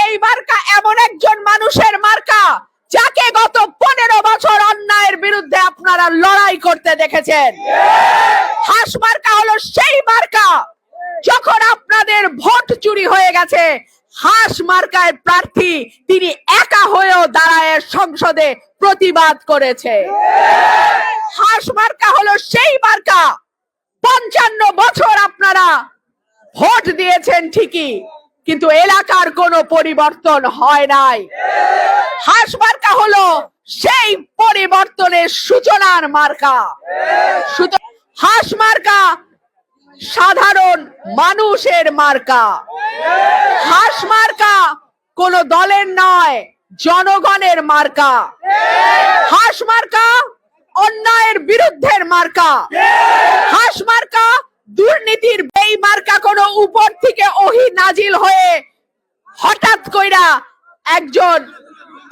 এই মার্কা এমন একজন মানুষের মার্কা যাকে গত 15 বছর অন্যায়ের বিরুদ্ধে আপনারা লড়াই করতে দেখেছেন। হাঁস মার্কা হলো সেই মার্কা, যখন আপনাদের ভোট চুরি হয়ে গেছে, হাঁস মার্কায় প্রার্থী তিনি একা হয়েও দাঁড়ায় সংসদে প্রতিবাদ করেছে। হাঁস মার্কা হলো সেই মার্কা, 55 বছর আপনারা ভোট দিয়েছেন ঠিকই, কিন্তু এলাকার কোনো পরিবর্তন হয় নাই। হাঁস মার্কা হলো সেই পরিবর্তনের সূচনার মার্কা। হাঁস মার্কা সাধারণ মানুষের মার্কা। হাঁস মার্কা কোন দলের নয়, জনগণের মার্কা। হাঁস মার্কা অন্যায়ের বিরুদ্ধের মার্কা। হাঁস মার্কা দুর্নীতির। এই মার্কা কোনো উপর থেকে ওহী নাজিল হয়ে হঠাৎ কইরা একজন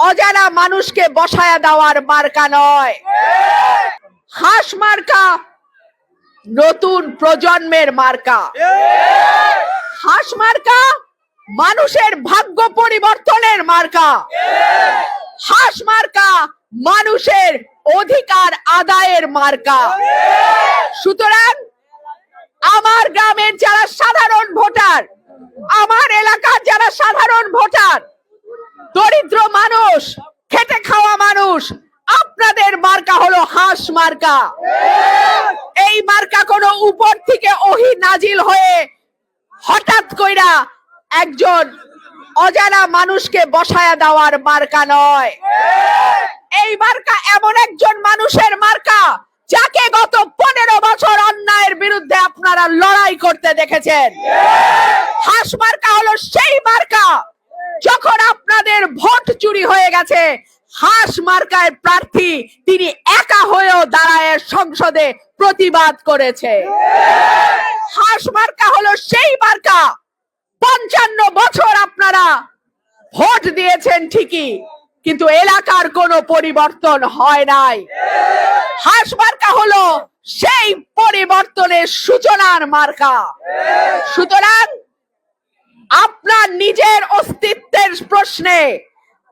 অজানা মানুষকে বসায়া দেওয়ার মার্কা নয়। হাঁস মার্কা নতুন প্রজন্মের মার্কা। হাঁস মার্কা মানুষের ভাগ্য পরিবর্তনের মার্কা। হাঁস মার্কা মানুষের অধিকার আদায়ের মার্কা। সুতরাং আমার গ্রামের যারা সাধারণ ভোটার, আমার এলাকার যারা সাধারণ ভোটার, দরিদ্র মানুষ, খেটে খাওয়া মানুষ, আপনাদের মার্কা হলো হাঁস মার্কা। এই মার্কা কোনো উপর থেকে ওহী নাজিল হয়ে হঠাৎ কইরা একজন অজানা মানুষকে বসায়া দেওয়ার মার্কা নয়। এই মার্কা এমন একজন মানুষের মার্কা যাকে গত 15 বছর অন্যায়ের বিরুদ্ধে আপনারা লড়াই করতে দেখেছেন। হাঁস মার্কা হলো সেই মার্কা, যখন আপনাদের ভোট চুরি হয়ে গেছে, হাঁস মার্কায় প্রার্থী তিনি একা হয়েও দাঁড়ায় সংসদে প্রতিবাদ করেছে। হাঁস মার্কা হলো সেই মার্কা, 55 বছর আপনারা ভোট দিয়েছেন ঠিকই, কিন্তু এলাকার কোনো পরিবর্তন হয় নাই। হাঁস মার্কা হলো সেই পরিবর্তনের সূচনার মার্কা। সুতরাং আপনার নিজের অস্তিত্বের প্রশ্নে,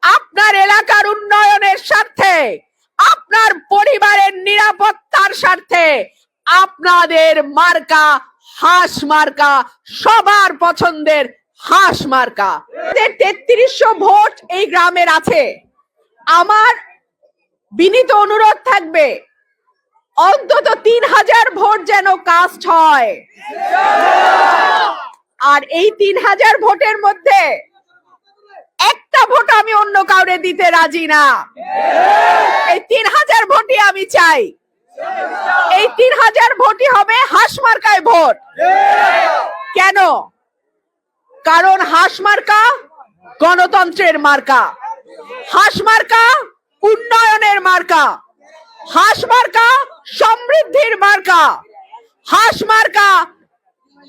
আপনার এলাকার উন্নয়নের স্বার্থে, আপনার পরিবারের নিরাপত্তার স্বার্থে আপনাদের মার্কা হাঁস মার্কা, সবার পছন্দের হাঁস মার্কা। 3300 ভোট এই গ্রামের আছে। আমার বিনীত অনুরোধ থাকবে, অন্তত 3000 ভোট যেন কাস্ট হয়। আর এই 3000 ভোটের মধ্যে একটা ভোট আমি অন্য কাউরে দিতে রাজি না। এই 3000 ভোটই আমি চাই। এই 3000 ভোটই হবে হাঁস মার্কায় ভোট। কেন? কারণ হাঁস মার্কা গণতন্ত্রের মার্কা। হাঁস মার্কা উন্নয়নের মার্কা। হাঁস মার্কা সমৃদ্ধির মার্কা। হাঁস মার্কা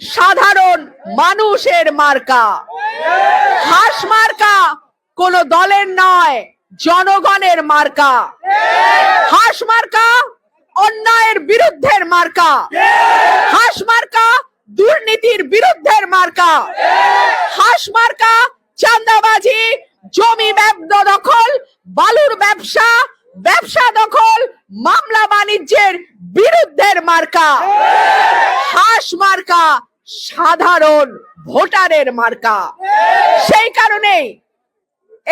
সাধারণ মানুষের মার্কা। হাঁস মার্কা কোন দলের নয়, জনগণের মার্কা। হাঁস মার্কা অন্যায়ের বিরুদ্ধের মার্কা। হাঁস মার্কা দুর্নীতির বিরুদ্ধের মার্কা। হাঁস মার্কা চাঁদাবাজি, জমি দখল, বালুর ব্যবসা, ব্যবসা দখল, মামলা বাণিজ্যের বিরুদ্ধের মার্কা। হাঁস মার্কা সাধারণ ভোটারের মার্কা। সেই কারণে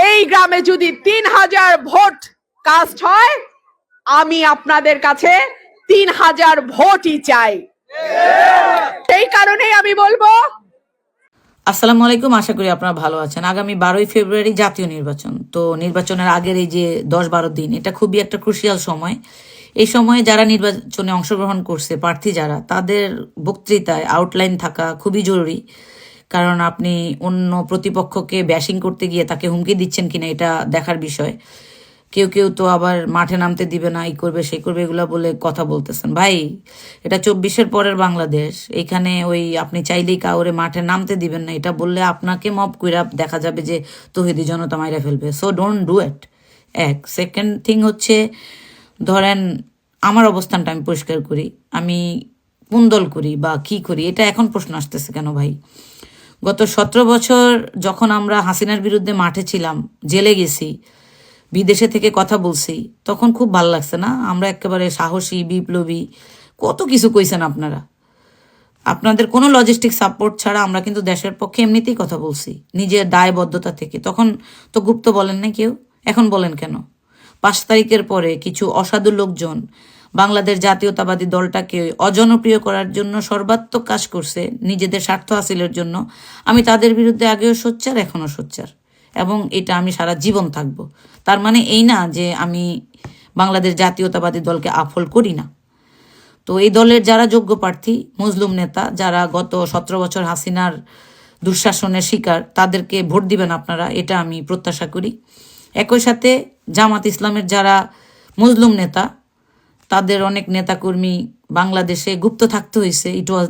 এই গ্রামে যদি 3000 ভোট কাস্ট হয়, আমি আপনাদের কাছে 3000 ভোটই চাই। সেই কারণেই আমি বলবো, আসসালামু আলাইকুম। আশা করি আপনারা ভালো আছেন। আগামী 12ই ফেব্রুয়ারি জাতীয় নির্বাচন। তো নির্বাচনের আগের এই যে 10-12 দিন, এটা খুবই একটা ক্রুশিয়াল সময়। এই সময়ে যারা নির্বাচনে অংশগ্রহণ করছে, প্রার্থী যারা, তাদের বক্তৃতায় আউটলাইন থাকা খুবই জরুরি। কারণ আপনি অন্য প্রতিপক্ষকে ব্যাশিং করতে গিয়ে তাকে হুমকি দিচ্ছেন কিনা এটা দেখার বিষয়। কেউ কেউ তো আবার মাঠে নামতে দিবে না, এই করবে সেই করবে এগুলা বলে কথা বলতেছেন। ভাই, এটা 24-এর পরের বাংলাদেশ। এখানে ওই আপনি চাইলেই কাউরে মাঠে নামতে দিবেন না, এটা বললে আপনাকে মব কইরা দেখা যাবে যে তৌহিদি জনতা মাইরা ফেলবে। So don't do it. Second thing হচ্ছে, ধরেন আমার অবস্থানটা আমি পরিষ্কার করি। আমি কোন দল করি বা কি করি, এটা এখন প্রশ্ন আসতেছে কেন ভাই? গত 17 বছর যখন আমরা হাসিনার বিরুদ্ধে মাঠে ছিলাম, জেলে গেছি, বিদেশে থেকে কথা বলছি, তখন খুব ভালো লাগছে না? আমরা একেবারে সাহসী, বিপ্লবী, কত কিছু কইছেন আপনারা। আপনাদের কোনো লজিস্টিক সাপোর্ট ছাড়া আমরা কিন্তু দেশের পক্ষে এমনিতেই কথা বলছি, নিজের দায়বদ্ধতা থেকে। তখন তো গুপ্ত বলেন না কেউ, এখন বলেন কেন? 5 তারিখের পরে কিছু অসাধু লোকজন বাংলাদেশ জাতীয়তাবাদী দলটাকে অজনপ্রিয় করার জন্য সর্বাত্মক কাজ করছে, নিজেদের স্বার্থ হাসিলের জন্য। আমি তাদের বিরুদ্ধে আগেও সোচ্চার, এখনও সোচ্চার, এবং এটা আমি সারা জীবন থাকব। তার মানে এই না যে আমি বাংলাদেশ জাতীয়তাবাদী দলকে আফল করি না। তো এই দলের যারা যোগ্য প্রার্থী, মজলুম নেতা, যারা গত 17 বছর হাসিনার দুঃশাসনের শিকার, তাদেরকে ভোট দিবেন আপনারা, এটা আমি প্রত্যাশা করি। একই সাথে জামাত ইসলামের যারা মজলুম নেতা, তাদের অনেক নেতাকর্মী বাংলাদেশে গুপ্ত থাকতে হয়েছে, ইট ওয়াজ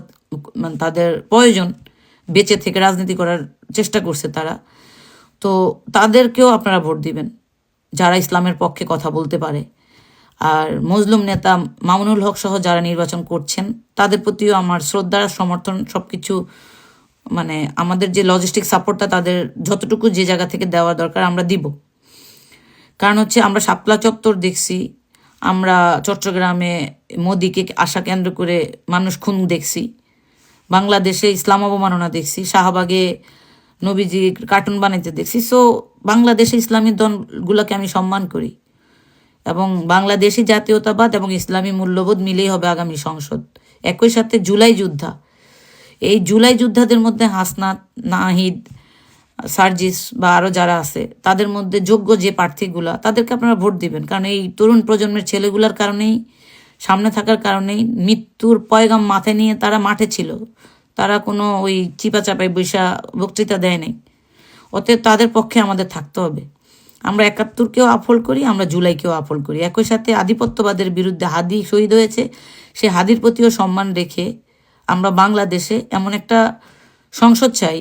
তাদের প্রয়োজন, বেঁচে থেকে রাজনীতি করার চেষ্টা করছে তারা। তো তাদেরকেও আপনারা ভোট দিবেন, যারা ইসলামের পক্ষে কথা বলতে পারে। আর মজলুম নেতা মামুনুল হক সহ যারা নির্বাচন করছেন, তাদের প্রতিও আমার শ্রদ্ধা, সমর্থন, সবকিছু, মানে আমাদের যে লজিস্টিক সাপোর্টটা তাদের যতটুকু যে জায়গা থেকে দেওয়া দরকার আমরা দিব। কারণ হচ্ছে আমরা শাপলা চত্বর দেখছি, আমরা চট্টগ্রামে মোদিকে আশা কেন্দ্র করে মানুষ খুন দেখছি, বাংলাদেশে ইসলাম অবমাননা দেখছি, শাহবাগে নবীজি কার্টুন বানাইতে দেখছি। সো বাংলাদেশে ইসলামী দলগুলোকে আমি সম্মান করি, এবং বাংলাদেশি জাতীয়তাবাদ এবং ইসলামী মূল্যবোধ মিলেই হবে আগামী সংসদ। একই সাথে জুলাই যোদ্ধা, এই জুলাই যোদ্ধাদের মধ্যে হাসনাত, নাহিদ, সার্জিস বা আরও যারা আছে, তাদের মধ্যে যোগ্য যে প্রার্থীগুলা, তাদেরকে আপনারা ভোট দিবেন। কারণ এই তরুণ প্রজন্মের ছেলেগুলার কারণেই, সামনে থাকার কারণেই, মৃত্যুর পয়গাম মাথায় নিয়ে তারা মাঠে ছিল। তারা কোনো ওই চিপা চাপায় বৈশা বক্তৃতা দেয় নাই। অতএব তাদের পক্ষে আমাদের থাকতে হবে। আমরা 71-কেও আফল করি, আমরা জুলাইকেও আফল করি। একই সাথে আধিপত্যবাদের বিরুদ্ধে হাদি শহীদ হয়েছে, সে হাদির প্রতিও সম্মান রেখে আমরা বাংলাদেশে এমন একটা সংসদ চাই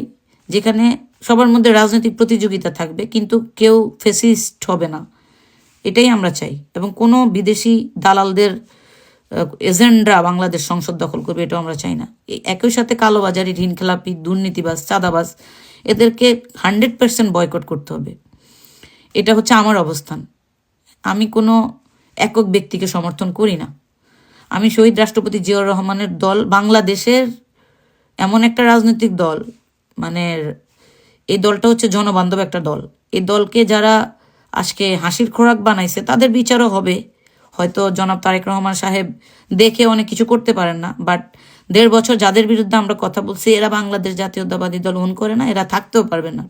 যেখানে সবার মধ্যে রাজনৈতিক প্রতিযোগিতা থাকবে, কিন্তু কেউ ফেসিস্ট হবে না। এটাই আমরা চাই। এবং কোনো বিদেশি দালালদের এজেন্ডা বাংলাদেশ সংসদ দখল করবে, এটাও আমরা চাই না। একই সাথে কালোবাজারি, ঋণ খেলাপি, দুর্নীতিবাজ, চাঁদাবাজ, এদেরকে 100% বয়কট করতে হবে। এটা হচ্ছে আমার অবস্থান। আমি কোনো একক ব্যক্তিকে সমর্থন করি না। আমি শহীদ রাষ্ট্রপতি জিয়াউর রহমানের দল, বাংলাদেশের এমন একটা রাজনৈতিক দল, মানে এই দলটা হচ্ছে জনবান্ধব একটা দল। এই দলকে যারা আজকে হাসির খোরাক বানাইছে, তাদের বিচারও হবে। হয়তো জনাব তারেক রহমান সাহেব দেখে অনেক কিছু করতে পারেন না, বাট 1.5 বছর যাদের বিরুদ্ধে আমরা কথা বলছি, এরা বাংলাদেশ জাতীয়তাবাদী দল ওন করে না, এরা থাকতেও পারবে না।